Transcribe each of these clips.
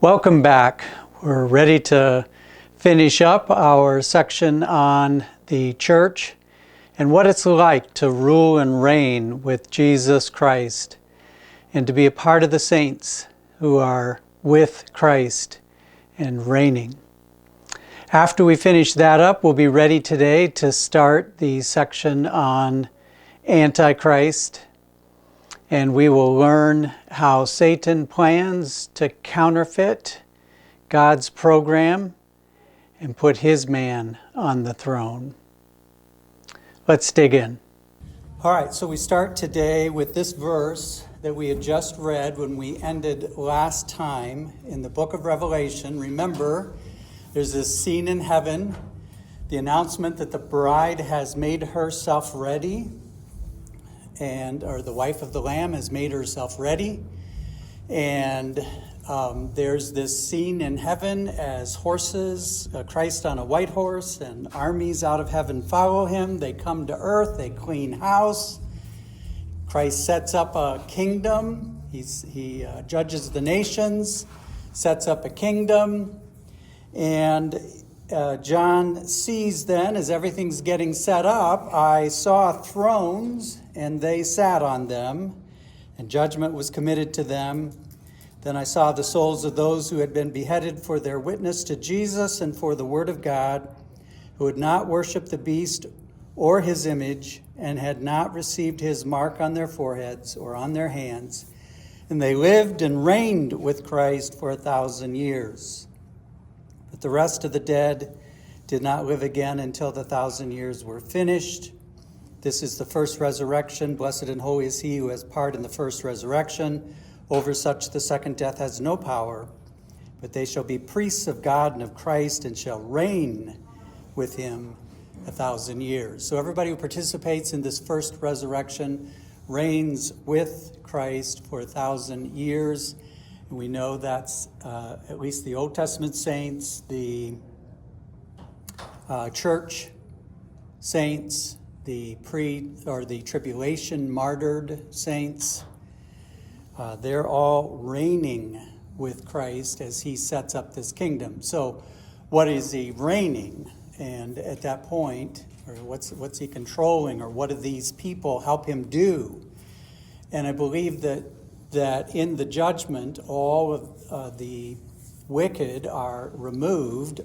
Welcome back. We're ready to finish up our section on the church and what it's like to rule and reign with Jesus Christ and to be a part of the saints who are with Christ and reigning. After we finish that up, we'll be ready today to start the section on Antichrist, and we will learn how Satan plans to counterfeit God's program and put his man on the throne. Let's dig in. All right, so we start today with this verse that we had just read when we ended last time in the book of Revelation. Remember, there's this scene in heaven, the announcement that the bride has made herself ready, or the wife of the Lamb has made herself ready. And there's this scene in heaven as horses, Christ on a white horse, and armies out of heaven follow him. They come to earth, they clean house. Christ sets up a kingdom. He judges the nations, sets up a kingdom. And John sees then, as everything's getting set up, I saw thrones, and they sat on them, and judgment was committed to them. Then I saw the souls of those who had been beheaded for their witness to Jesus and for the word of God, who had not worshipped the beast or his image, and had not received his mark on their foreheads or on their hands. And they lived and reigned with Christ for 1,000 years. But the rest of the dead did not live again until the 1,000 years were finished. This is the first resurrection. Blessed and holy is he who has part in the first resurrection. Over such the second death has no power, but they shall be priests of God and of Christ and shall reign with him 1,000 years. So everybody who participates in this first resurrection reigns with Christ for 1,000 years. And we know that's at least the Old Testament saints, the church saints, the tribulation martyred saints. They're all reigning with Christ as he sets up this kingdom. So what is he reigning? And at that point, or what's he controlling, or what do these people help him do? And I believe that in the judgment, all of the wicked are removed.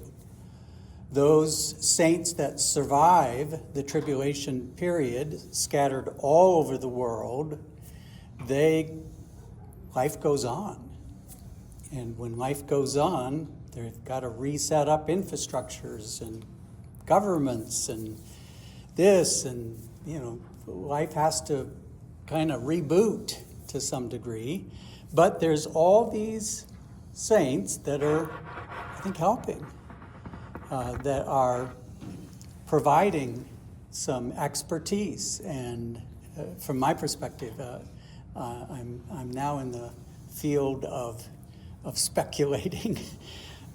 Those saints that survive the tribulation period, scattered all over the world, life goes on. And when life goes on, they've got to reset up infrastructures and governments and this, and life has to kind of reboot to some degree. But there's all these saints that are, I think, helping, that are providing some expertise. And from my perspective, I'm now in the field of speculating,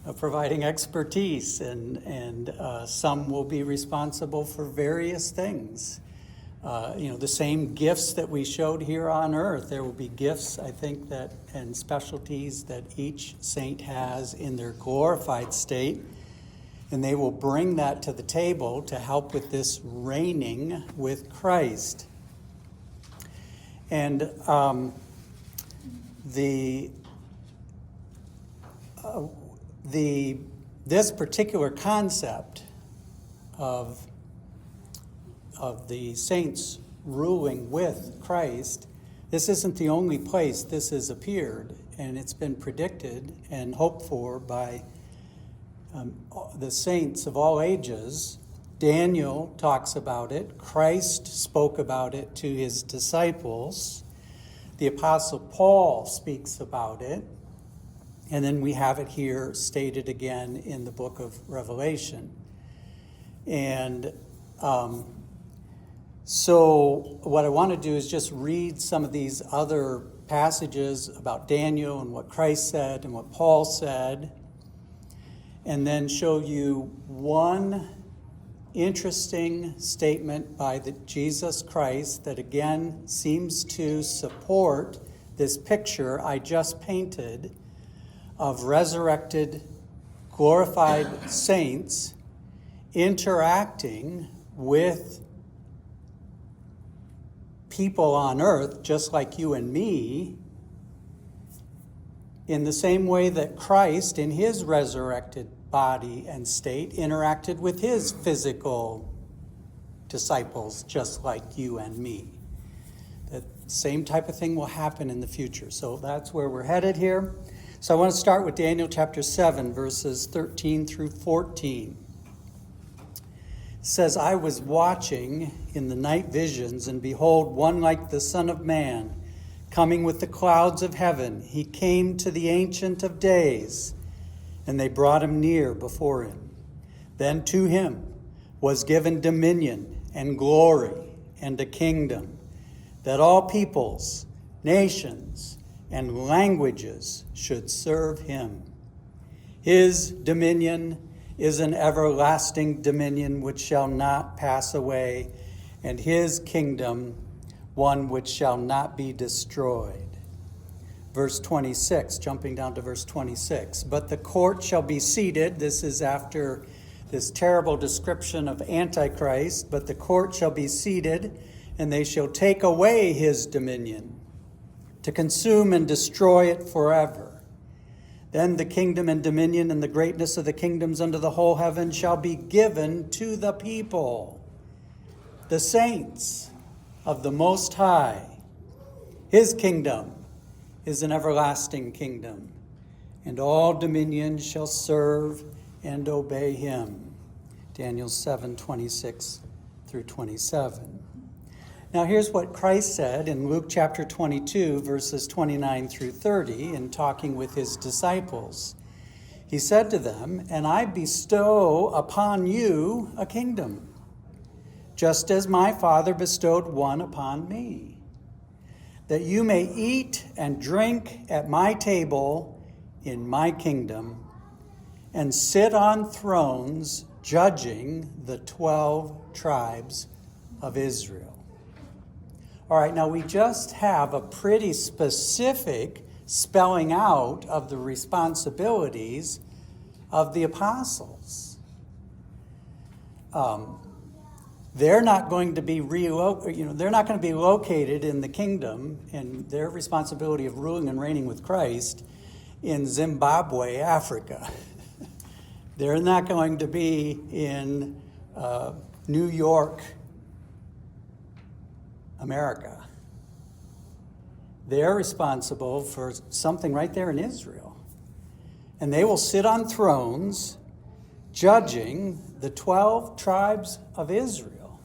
of providing expertise, and some will be responsible for various things. The same gifts that we showed here on earth, there will be gifts, I think, and specialties that each saint has in their glorified state, and they will bring that to the table to help with this reigning with Christ. And this particular concept of the saints ruling with Christ, this isn't the only place this has appeared, and it's been predicted and hoped for by the saints of all ages. Daniel talks about it. Christ spoke about it to his disciples. The Apostle Paul speaks about it. And then we have it here stated again in the book of Revelation. And so what I want to do is just read some of these other passages about Daniel and what Christ said and what Paul said, and then show you one interesting statement by Jesus Christ that again seems to support this picture I just painted of resurrected, glorified saints interacting with people on earth, just like you and me, in the same way that Christ, in his resurrected body and state, interacted with his physical disciples, just like you and me. The same type of thing will happen in the future. So that's where we're headed here. So I want to start with Daniel chapter 7, verses 13 through 14. It says, I was watching in the night visions, and behold, one like the Son of Man, coming with the clouds of heaven. He came to the Ancient of Days, and they brought him near before him. Then to him was given dominion and glory and a kingdom, that all peoples, nations, and languages should serve him. His dominion is an everlasting dominion which shall not pass away, and his kingdom one which shall not be destroyed. Verse 26, jumping down to verse 26. But the court shall be seated. This is after this terrible description of Antichrist. But the court shall be seated, and they shall take away his dominion, to consume and destroy it forever. Then the kingdom and dominion and the greatness of the kingdoms under the whole heaven shall be given to the people, the saints of the Most High. His kingdom is an everlasting kingdom, and all dominions shall serve and obey him. Daniel 7:26 through 27. Now here's what Christ said in Luke chapter 22, verses 29 through 30, in talking with his disciples. He said to them, and I bestow upon you a kingdom, just as my Father bestowed one upon me, that you may eat and drink at my table in my kingdom, and sit on thrones judging the 12 tribes of Israel. All right, now we just have a pretty specific spelling out of the responsibilities of the apostles. They're not going to be they're not going to be located in the kingdom and their responsibility of ruling and reigning with Christ in Zimbabwe, Africa. They're not going to be in New York, America. They're responsible for something right there in Israel. And they will sit on thrones judging the 12 tribes of Israel.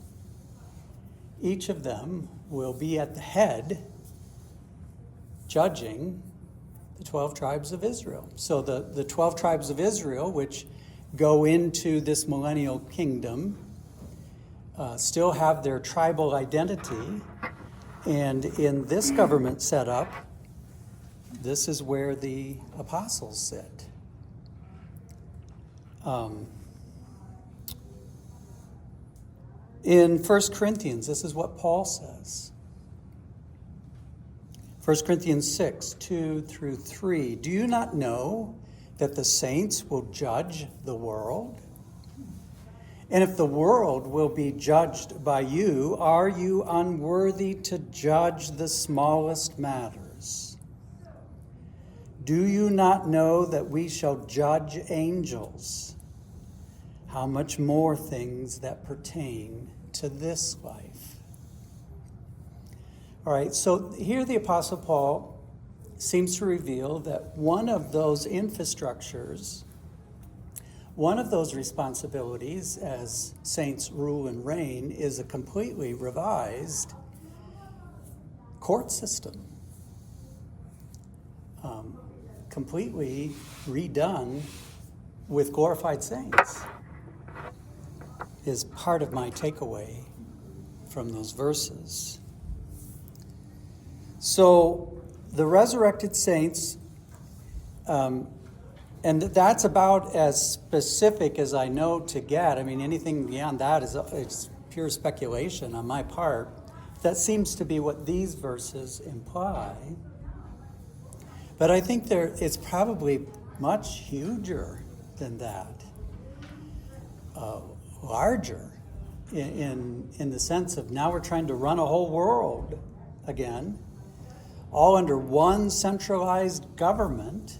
Each of them will be at the head judging the 12 tribes of Israel. So the 12 tribes of Israel, which go into this millennial kingdom, still have their tribal identity. And in this government setup, this is where the apostles sit. In 1 Corinthians, this is what Paul says. 1 Corinthians 6, 2 through 3. Do you not know that the saints will judge the world? And if the world will be judged by you, are you unworthy to judge the smallest matters? Do you not know that we shall judge angels? How much more things that pertain to this life? All right, so here the Apostle Paul seems to reveal that one of those infrastructures, one of those responsibilities as saints rule and reign, is a completely revised court system, completely redone with glorified saints, is part of my takeaway from those verses. So the resurrected saints, and that's about as specific as I know to get. I mean, anything beyond that is pure speculation on my part. That seems to be what these verses imply. But I think it's probably much huger than that, larger in the sense of now we're trying to run a whole world again, all under one centralized government.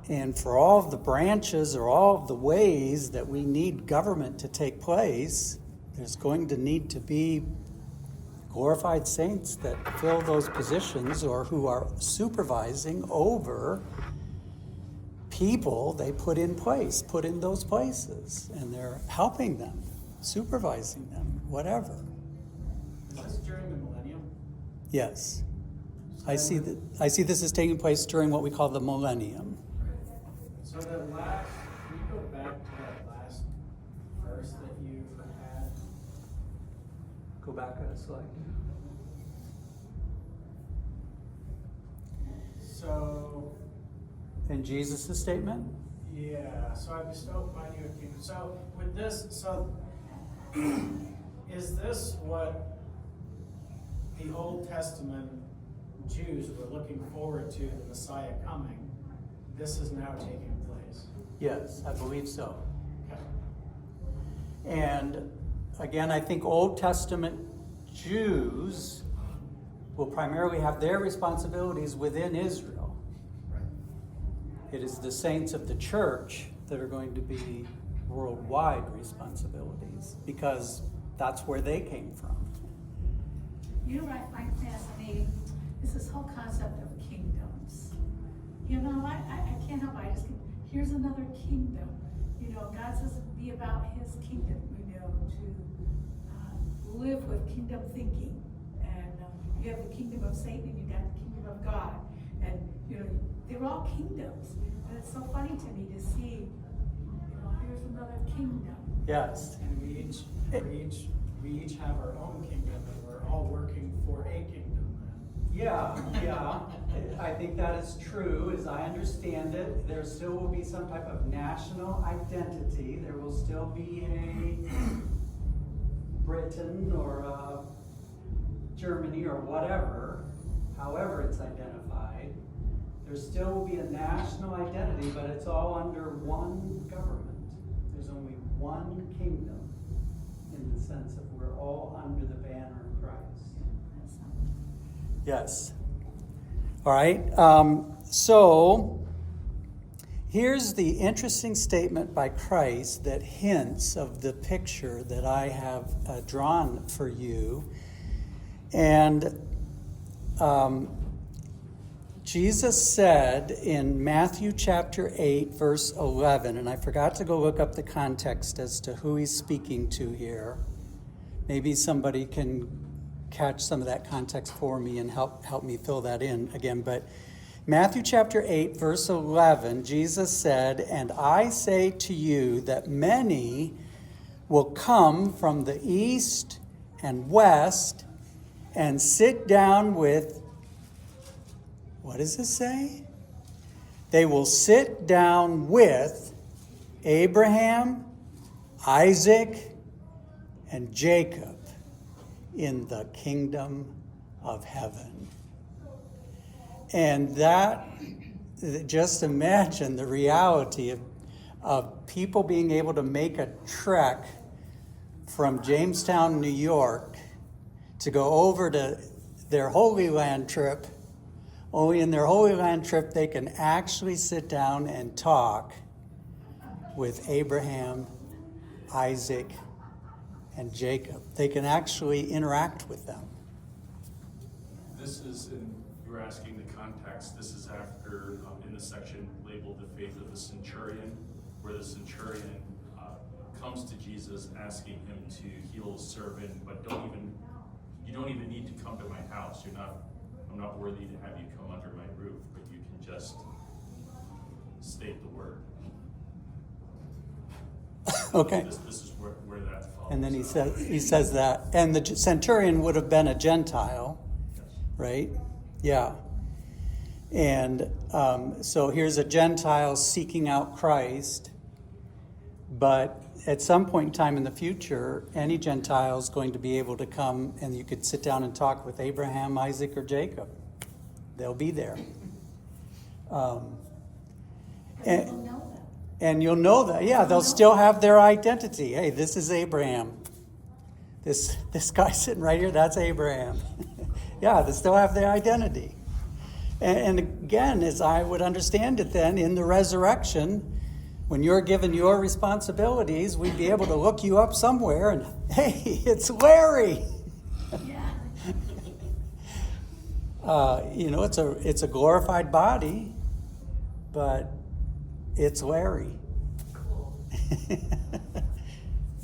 And for all of the branches or all of the ways that we need government to take place, there's going to need to be glorified saints that fill those positions or who are supervising over people they put in those places. And they're helping them, supervising them, whatever. Is this during the millennium? Yes. I see this is taking place during what we call the millennium. So can you go back to that last verse that you had? Go back a slide. So, In Jesus' statement? yeah, so I bestow upon you a kingdom. So with this, is this what the Old Testament Jews were looking forward to, the Messiah coming? This is now taking place. Yes, I believe so. Okay. And again, I think Old Testament Jews will primarily have their responsibilities within Israel. Right. It is the saints of the church that are going to be worldwide responsibilities because that's where they came from. You know what I find fascinating is this whole concept of kingdoms. You know, I can't help it. Here's another kingdom. You know, God says be about his kingdom, you know, to live with kingdom thinking. And you have the kingdom of Satan and you got the kingdom of God. And, you know, they're all kingdoms. And it's so funny to me to see, you know, here's another kingdom. Yes. And we each have our own kingdom, and we're all working for a kingdom. Yeah. I think that is true, as I understand it. There still will be some type of national identity. There will still be a Britain or a Germany or whatever, however it's identified. There still will be a national identity, but it's all under one government. There's only one kingdom in the sense of we're all under the banner of Christ. Yes. All right. So here's the interesting statement by Christ that hints of the picture that I have drawn for you. And Jesus said in Matthew chapter 8, verse 11, and I forgot to go look up the context as to who he's speaking to here. Maybe somebody can catch some of that context for me and help me fill that in again. But Matthew chapter 8, verse 11, Jesus said, "And I say to you that many will come from the east and west and sit down with," what does it say? "They will sit down with Abraham, Isaac, and Jacob in the kingdom of heaven." And that, just imagine the reality of people being able to make a trek from Jamestown, New York, to go over to their Holy Land trip. Only in their Holy Land trip they can actually sit down and talk with Abraham, Isaac, and Jacob. They can actually interact with them. This is, you were asking the context, this is after, in the section labeled the faith of the centurion, where the centurion comes to Jesus asking him to heal his servant, but you don't even need to come to my house. I'm not worthy to have you come under my roof, but you can just state the word. Okay. This is where that follows. And then he says that. And the centurion would have been a Gentile, right? Yeah. And so here's a Gentile seeking out Christ. But at some point in time in the future, any Gentile is going to be able to come and you could sit down and talk with Abraham, Isaac, or Jacob. They'll be there. And you'll know them. And you'll know that. Yeah, they'll still have their identity. Hey, this is Abraham. This guy sitting right here, that's Abraham. Yeah, they still have their identity. And again, as I would understand it then, in the resurrection, when you're given your responsibilities, we'd be able to look you up somewhere and, hey, it's Larry. Yeah. It's a glorified body, but it's Larry.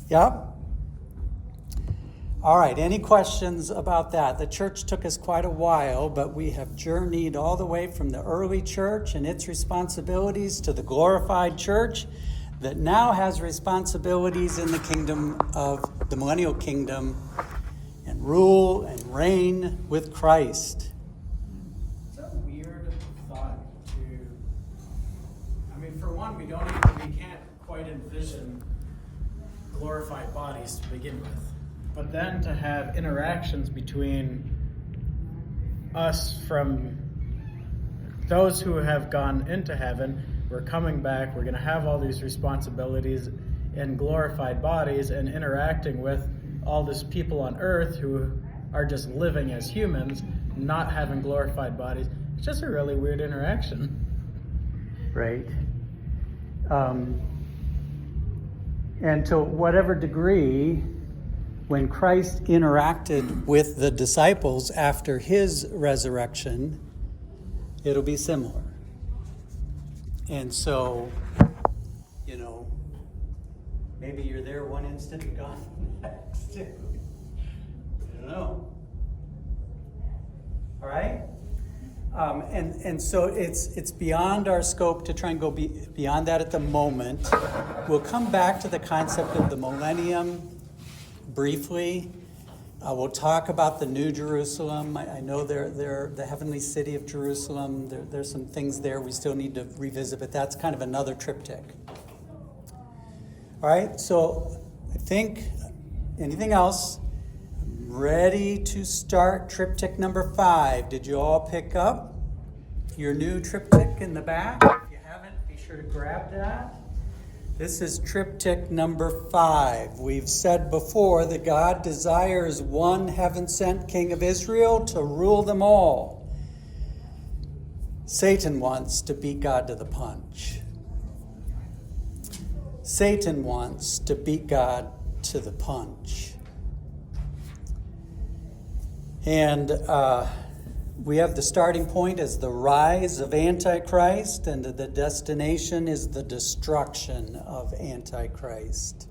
Yep. All right, any questions about that? The church took us quite a while, but we have journeyed all the way from the early church and its responsibilities to the glorified church that now has responsibilities in the kingdom of the millennial kingdom and rule and reign with Christ. It's a weird thought for one, we can't quite envision glorified bodies to begin with. But then to have interactions between us from those who have gone into heaven, we're coming back, we're going to have all these responsibilities in glorified bodies and interacting with all these people on earth who are just living as humans, not having glorified bodies. It's just a really weird interaction. Right. And to whatever degree, when Christ interacted with the disciples after his resurrection, it'll be similar. And so, maybe you're there one instant and gone the next. I don't know. All right? And so it's beyond our scope to try and go beyond that at the moment. We'll come back to the concept of the millennium briefly. We'll talk about the New Jerusalem. I know they're the heavenly city of Jerusalem. There's some things there we still need to revisit, but that's kind of another triptych. All right, so I think, anything else? Ready to start triptych number 5. Did you all pick up your new triptych in the back? If you haven't, be sure to grab that. This is triptych number 5. We've said before that God desires one heaven-sent king of Israel to rule them all. Satan wants to beat God to the punch. Satan wants to beat God to the punch. And we have the starting point as the rise of Antichrist, and the destination is the destruction of Antichrist.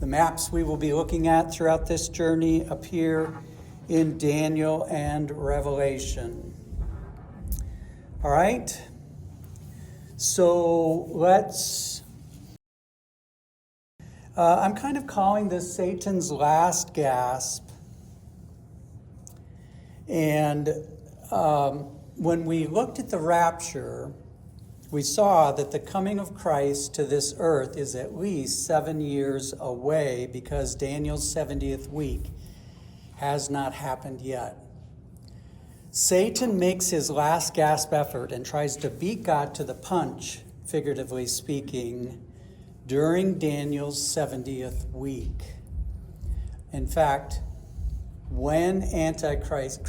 The maps we will be looking at throughout this journey appear in Daniel and Revelation. All right? So I'm kind of calling this Satan's last gasp. And when we looked at the rapture, we saw that the coming of Christ to this earth is at least 7 years away because Daniel's 70th week has not happened yet. Satan makes his last gasp effort and tries to beat God to the punch, figuratively speaking, during Daniel's 70th week. In fact, when Antichrist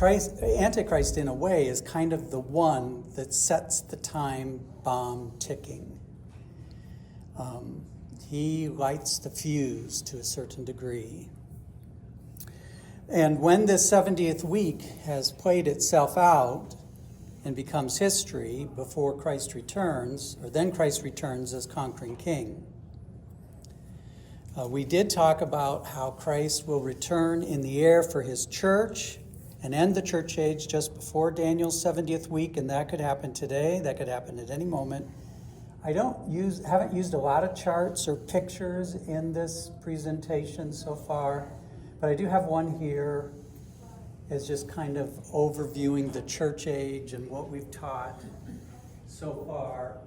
in a way is kind of the one that sets the time bomb ticking. He lights the fuse to a certain degree. And when this 70th week has played itself out and becomes history before Christ returns, or then Christ returns as conquering king. We did talk about how Christ will return in the air for his church and end the church age just before Daniel's 70th week, and that could happen today. That could happen at any moment. I haven't used a lot of charts or pictures in this presentation so far, but I do have one here as just kind of overviewing the church age and what we've taught so far.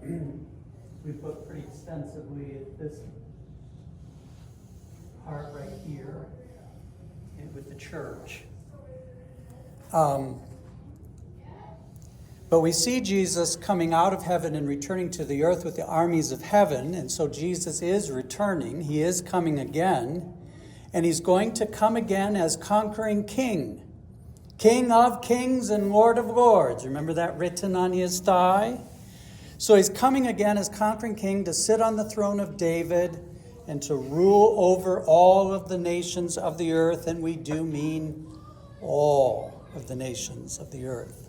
We've looked pretty extensively at this part right here with the church. But we see Jesus coming out of heaven and returning to the earth with the armies of heaven. And so Jesus is returning. He is coming again. And he's going to come again as conquering king. King of kings and Lord of lords. Remember that written on his thigh? So he's coming again as conquering king to sit on the throne of David and to rule over all of the nations of the earth. And we do mean all of the nations of the earth.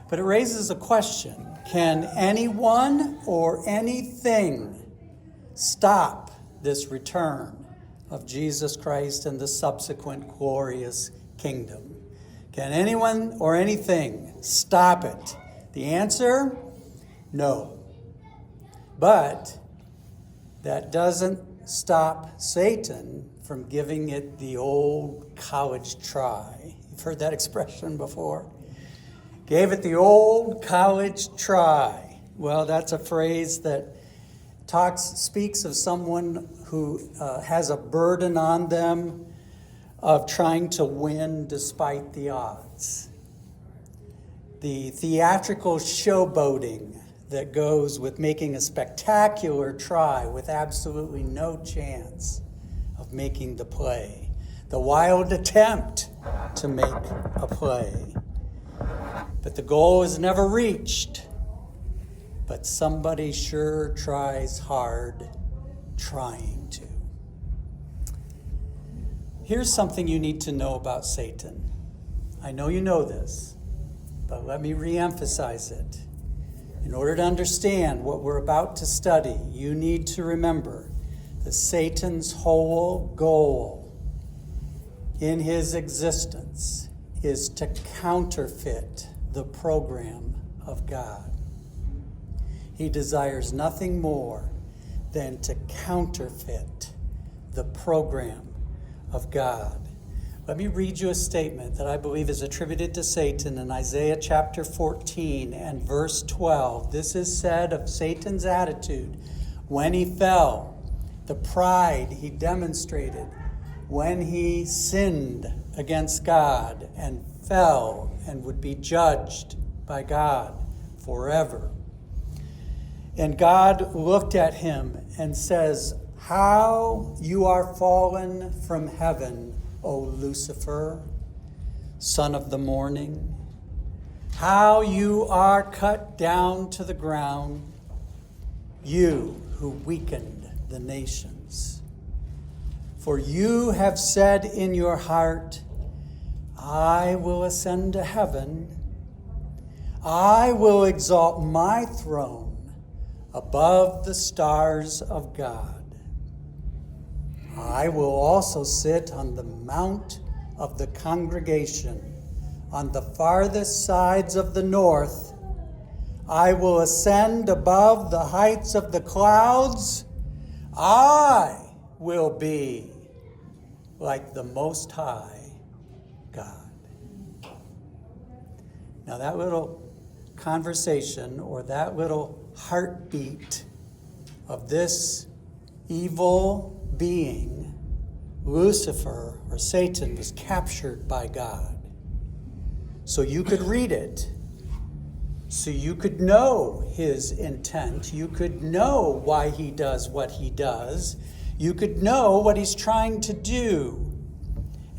But it raises a question. Can anyone or anything stop this return of Jesus Christ and the subsequent glorious kingdom? Can anyone or anything stop it? The answer, no. But that doesn't stop Satan from giving it the old college try. You've heard that expression before? Gave it the old college try. Well, that's a phrase that speaks of someone who has a burden on them of trying to win despite the odds. The theatrical showboating that goes with making a spectacular try with absolutely no chance of making the play. The wild attempt to make a play. But the goal is never reached. But somebody sure tries hard trying to. Here's something you need to know about Satan. I know you know this, but let me reemphasize it. In order to understand what we're about to study, you need to remember that Satan's whole goal in his existence is to counterfeit the program of God. He desires nothing more than to counterfeit the program of God. Let me read you a statement that I believe is attributed to Satan in Isaiah chapter 14 and verse 12. This is said of Satan's attitude when he fell, the pride he demonstrated when he sinned against God and fell and would be judged by God forever. And God looked at him and says, "How you are fallen from heaven, O Lucifer, son of the morning. How you are cut down to the ground, you who weakened the nations. For you have said in your heart, I will ascend to heaven. I will exalt my throne above the stars of God. I will also sit on the mount of the congregation on the farthest sides of the north. I will ascend above the heights of the clouds. I will be like the Most High God." Now that little conversation or that little heartbeat of this evil being, Lucifer or Satan, was captured by God. So you could read it. So you could know his intent. You could know why he does what he does. You could know what he's trying to do.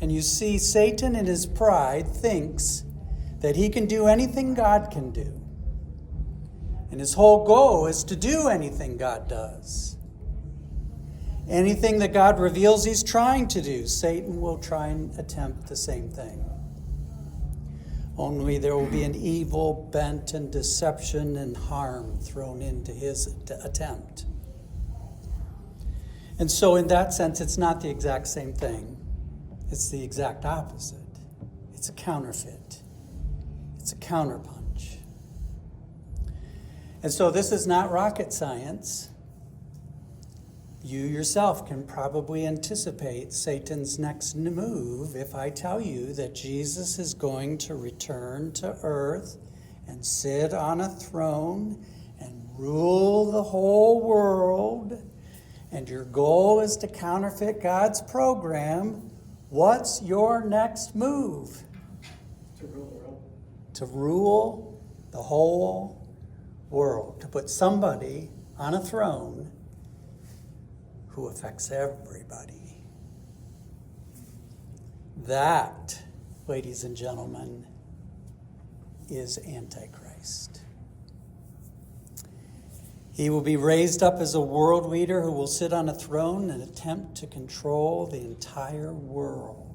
And you see, Satan in his pride thinks that he can do anything God can do. And his whole goal is to do anything God does. Anything that God reveals he's trying to do, Satan will try and attempt the same thing. Only there will be an evil bent and deception and harm thrown into his attempt. And so in that sense, it's not the exact same thing. It's the exact opposite. It's a counterfeit. It's a counterpunch. And so this is not rocket science. You yourself can probably anticipate Satan's next move if I tell you that Jesus is going to return to earth and sit on a throne and rule the whole world, and your goal is to counterfeit God's program. What's your next move? To rule the world. To rule the whole world, to put somebody on a throne who affects everybody. That, ladies and gentlemen, is Antichrist. He will be raised up as a world leader who will sit on a throne and attempt to control the entire world.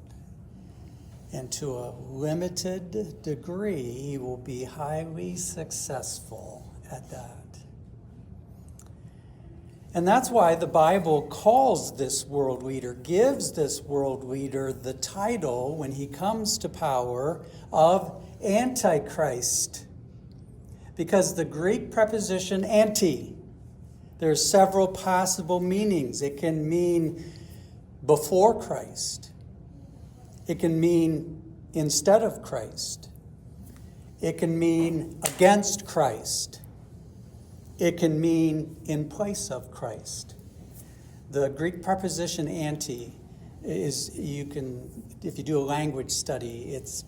And to a limited degree, he will be highly successful at that. And that's why the Bible calls this world leader, gives this world leader the title, when he comes to power, of Antichrist. Because the Greek preposition anti, there's several possible meanings. It can mean before Christ. It can mean instead of Christ. It can mean against Christ. It can mean in place of Christ. The Greek preposition anti is, if you do a language study, it's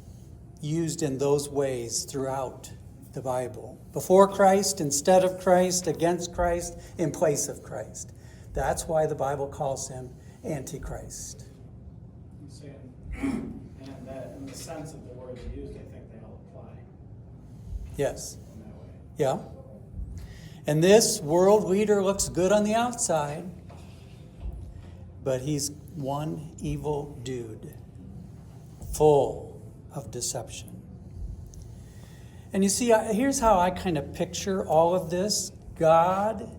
used in those ways throughout the Bible. Before Christ, instead of Christ, against Christ, in place of Christ. That's why the Bible calls him Antichrist. I'm saying, and that in the sense of the words used, I think they all apply Yes. in that way. Yeah. And this world leader looks good on the outside, but he's one evil dude, full of deception. And you see, here's how I kind of picture all of this. God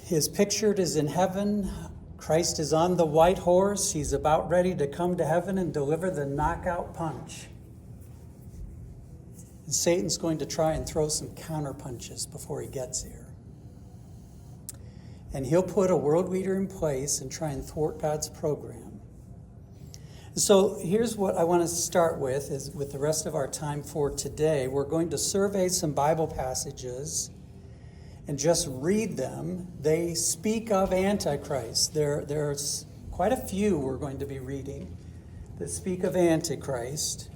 is pictured as in heaven. Christ is on the white horse. He's about ready to come to heaven and deliver the knockout punch. And Satan's going to try and throw some counter punches before he gets here. And he'll put a world leader in place and try and thwart God's program. So here's what I want to start with, is with the rest of our time for today. We're going to survey some Bible passages and just read them. They speak of Antichrist. There's quite a few we're going to be reading that speak of Antichrist.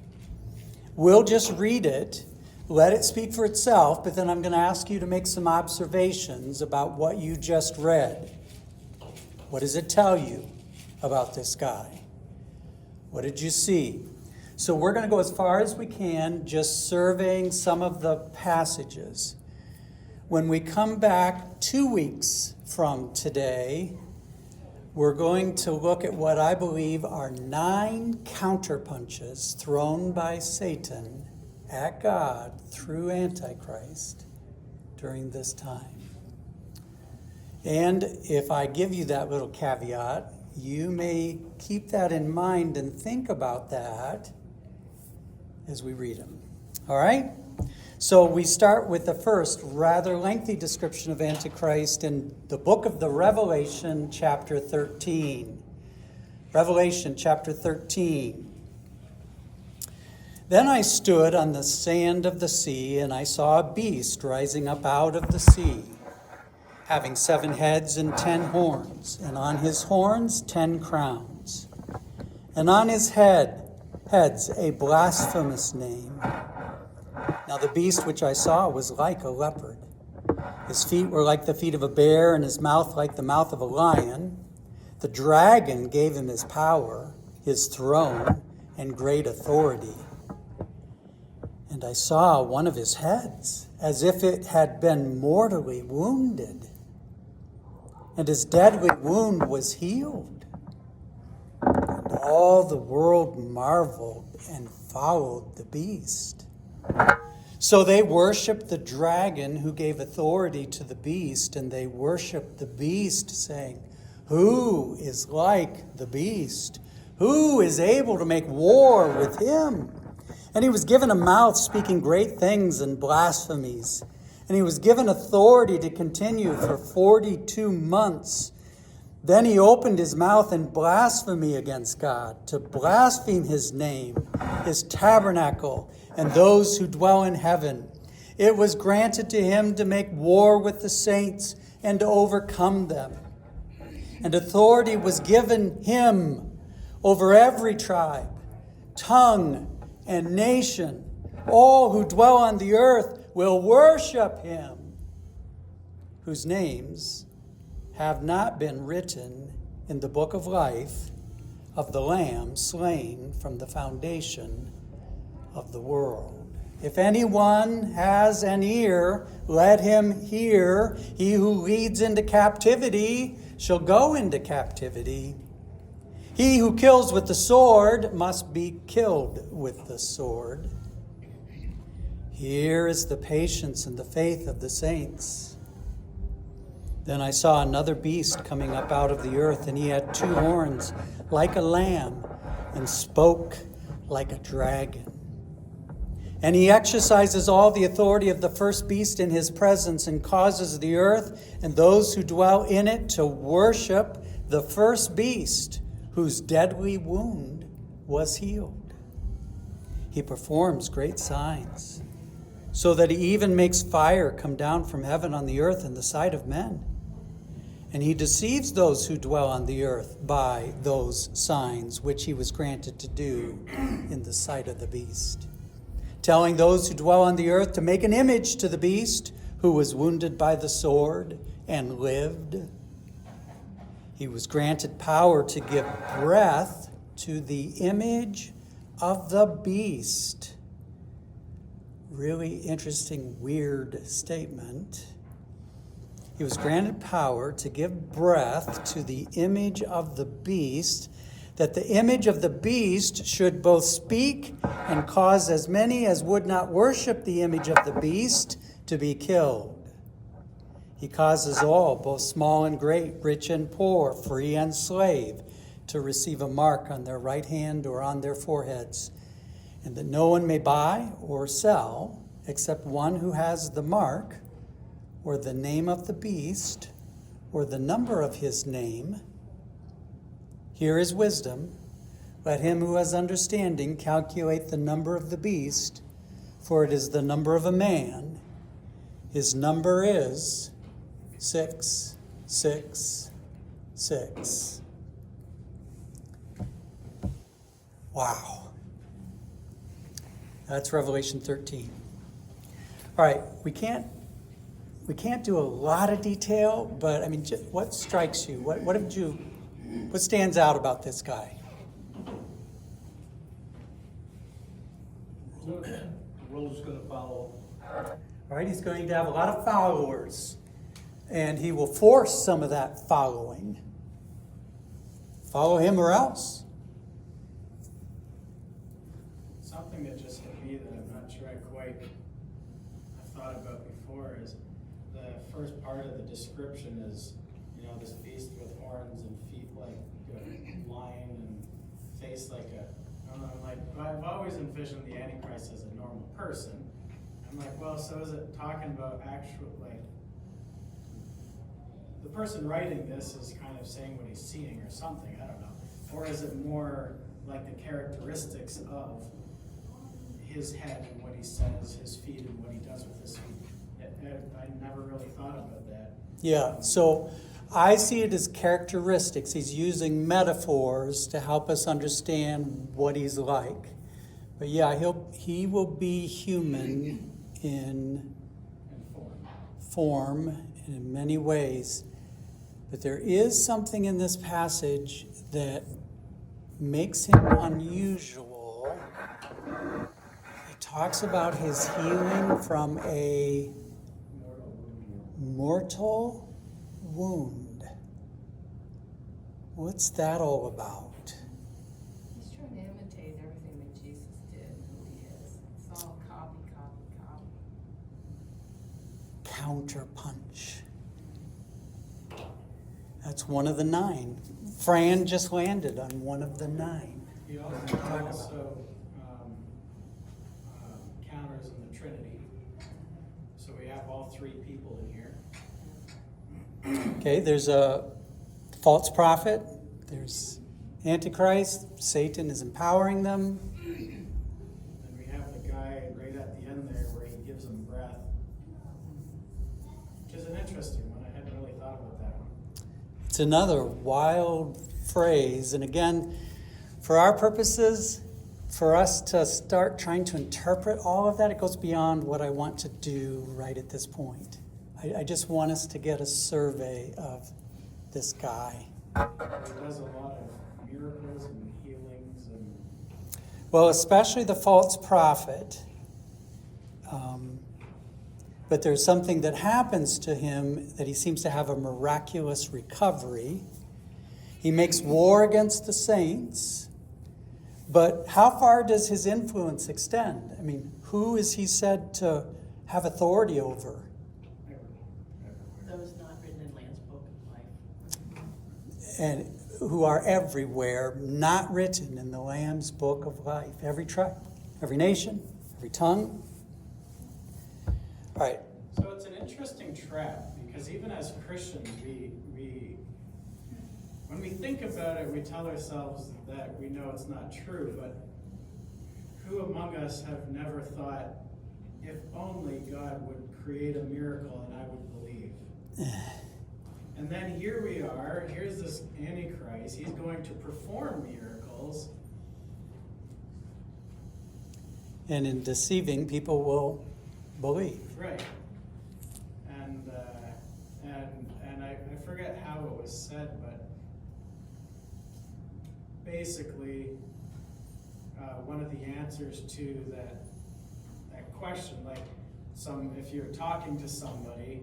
We'll just read it, let it speak for itself, but then I'm going to ask you to make some observations about what you just read. What does it tell you about this guy? What did you see? So we're going to go as far as we can, just surveying some of the passages. When we come back 2 weeks from today, we're going to look at what I believe are 9 counterpunches thrown by Satan at God through Antichrist during this time. And if I give you that little caveat, you may keep that in mind and think about that as we read them. All right? So we start with the first rather lengthy description of Antichrist in the book of the Revelation, chapter 13. Revelation, chapter 13. Then I stood on the sand of the sea, and I saw a beast rising up out of the sea, having 7 heads and 10 horns, and on his horns 10 crowns, and on his heads a blasphemous name. Now the beast which I saw was like a leopard. His feet were like the feet of a bear, and his mouth like the mouth of a lion. The dragon gave him his power, his throne, and great authority. And I saw one of his heads, as if it had been mortally wounded, and his deadly wound was healed. And all the world marveled and followed the beast. So they worshiped the dragon who gave authority to the beast, and they worshiped the beast, saying, "Who is like the beast? Who is able to make war with him?" And he was given a mouth speaking great things and blasphemies. And he was given authority to continue for 42 months. Then he opened his mouth in blasphemy against God, to blaspheme his name, his tabernacle, and those who dwell in heaven. It was granted to him to make war with the saints and to overcome them. And authority was given him over every tribe, tongue, and nation. All who dwell on the earth will worship him, whose names have not been written in the book of life of the Lamb slain from the foundation of the world. If anyone has an ear, let him hear. He who leads into captivity shall go into captivity. He who kills with the sword must be killed with the sword. Here is the patience and the faith of the saints. Then I saw another beast coming up out of the earth, and he had 2 horns like a lamb and spoke like a dragon. And he exercises all the authority of the first beast in his presence and causes the earth and those who dwell in it to worship the first beast, whose deadly wound was healed. He performs great signs, so that he even makes fire come down from heaven on the earth in the sight of men. And he deceives those who dwell on the earth by those signs which he was granted to do in the sight of the beast, telling those who dwell on the earth to make an image to the beast who was wounded by the sword and lived. He was granted power to give breath to the image of the beast. Really interesting, weird statement. He was granted power to give breath to the image of the beast, that the image of the beast should both speak and cause as many as would not worship the image of the beast to be killed. He causes all, both small and great, rich and poor, free and slave, to receive a mark on their right hand or on their foreheads, and that no one may buy or sell except one who has the mark or the name of the beast or the number of his name. Here is wisdom. Let him who has understanding calculate the number of the beast, for it is the number of a man. His number is 666. Wow. That's Revelation 13. All right, we can't do a lot of detail, but I mean, what strikes you? What stands out about this guy? The world is going to follow. All right, he's going to have a lot of followers, and he will force some of that following. Follow him or else. Something that just hit me that I'm not sure I quite have thought about before is the first part of the description is, this beast with horns and feet like a lion and face like I don't know, I've always envisioned the Antichrist as a normal person. I'm like, well, so is it talking about actual, the person writing this is kind of saying what he's seeing or something, I don't know. Or is it more like the characteristics of his head and what he says, his feet and what he does with his feet? I never really thought about that. Yeah, so I see it as characteristics. He's using metaphors to help us understand what he's like. But yeah, he will be human in form and in many ways. But there is something in this passage that makes him unusual. He talks about his healing from a mortal wound. What's that all about? He's trying to imitate everything that Jesus did and who he is. It's all copy. Counterpunch. That's one of the 9. Fran just landed on one of the 9. He also counters in the Trinity. So we have all 3 people in here. Okay, there's a false prophet. There's Antichrist. Satan is empowering them. And we have the guy right at the end there where he gives them breath. Which is an interesting one. I hadn't really thought about that one. It's another wild phrase. And again, for our purposes, for us to start trying to interpret all of that, it goes beyond what I want to do right at this point. I just want us to get a survey of this guy. He does a lot of miracles and healings and Well, especially the false prophet. But there's something that happens to him that he seems to have a miraculous recovery. He makes war against the saints. But how far does his influence extend? I mean, who is he said to have authority over? Those not written in Lamb's Book of Life. And who are everywhere, not written in the Lamb's Book of Life. Every tribe, every nation, every tongue. All right. so it's an interesting trap because even as Christians, we when we think about it, we tell ourselves that we know it's not true. But who among us have never thought, if only God would create a miracle and I would believe? And then here we are. Here's this Antichrist. He's going to perform miracles. And in deceiving, people will believe. Right. And I forget how it was said, but basically one of the answers to that question, like if you're talking to somebody,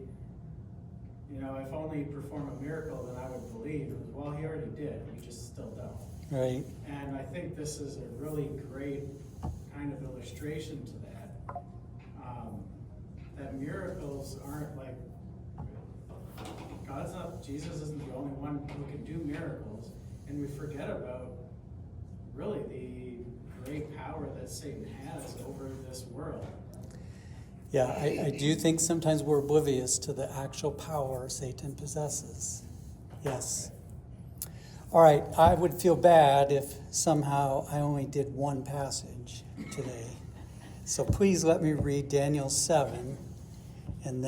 if only you perform a miracle, then I would believe. It was, well, he already did. You just still don't. Right. And I think this is a really great kind of illustration to that. That miracles aren't like, Jesus isn't the only one who can do miracles. And we forget about really the great power that Satan has over this world. Yeah, I do think sometimes we're oblivious to the actual power Satan possesses. Yes. All right, I would feel bad if somehow I only did one passage today. So please let me read Daniel 7, and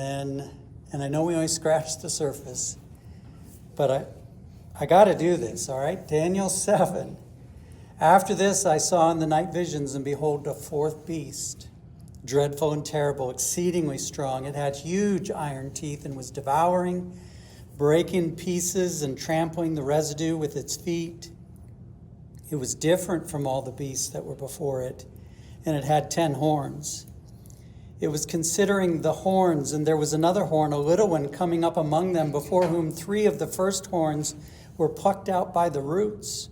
I know we only scratched the surface, but I got to do this, all right? Daniel 7. After this I saw in the night visions, and behold, a fourth beast, dreadful and terrible, exceedingly strong. It had huge iron teeth and was devouring, breaking pieces and trampling the residue with its feet. It was different from all the beasts that were before it, and it had 10 horns. It was considering the horns, and there was another horn, a little one, coming up among them, before whom 3 of the first horns were plucked out by the roots.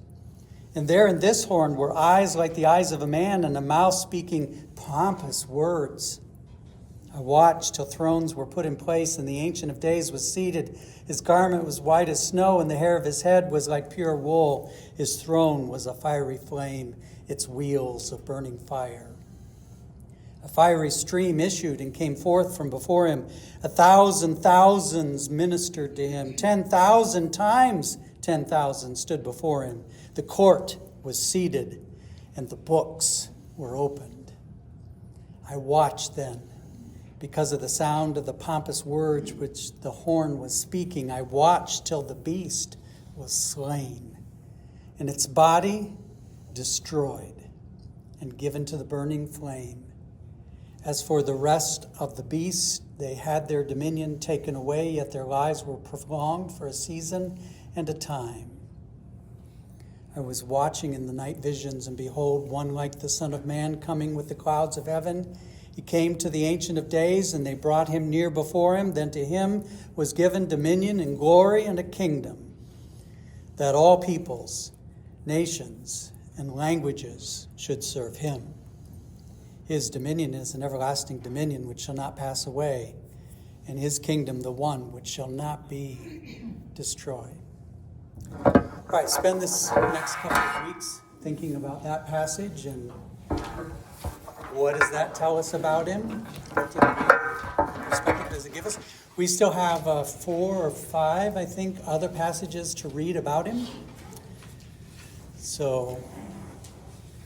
And there in this horn were eyes like the eyes of a man, and a mouth speaking pompous words. I watched till thrones were put in place, and the Ancient of Days was seated. His garment was white as snow, and the hair of his head was like pure wool. His throne was a fiery flame, its wheels of burning fire. A fiery stream issued and came forth from before him. 1,000 thousands ministered to him. 10,000 times 10,000 stood before him. The court was seated, and the books were opened. I watched then, because of the sound of the pompous words which the horn was speaking. I watched till the beast was slain, and its body destroyed and given to the burning flame. As for the rest of the beasts, they had their dominion taken away, yet their lives were prolonged for a season and a time. I was watching in the night visions, and behold, one like the Son of Man coming with the clouds of heaven. He came to the Ancient of Days, and they brought him near before him. Then to him was given dominion and glory and a kingdom, that all peoples, nations, and languages should serve him. His dominion is an everlasting dominion which shall not pass away, and his kingdom the one which shall not be destroyed. All right, spend this next couple of weeks thinking about that passage and what does that tell us about him? What perspective does it give us? We still have 4 or 5, I think, other passages to read about him. So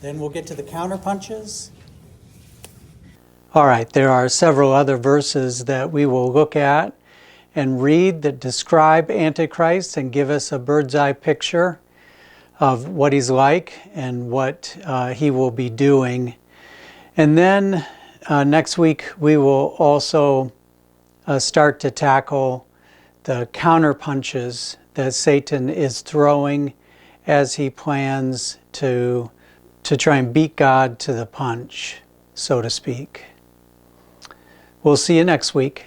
then we'll get to the counterpunches. All right, there are several other verses that we will look at and read that describe Antichrist and give us a bird's eye picture of what he's like and what he will be doing. And then next week we will also start to tackle the counter punches that Satan is throwing as he plans to try and beat God to the punch, so to speak. We'll see you next week.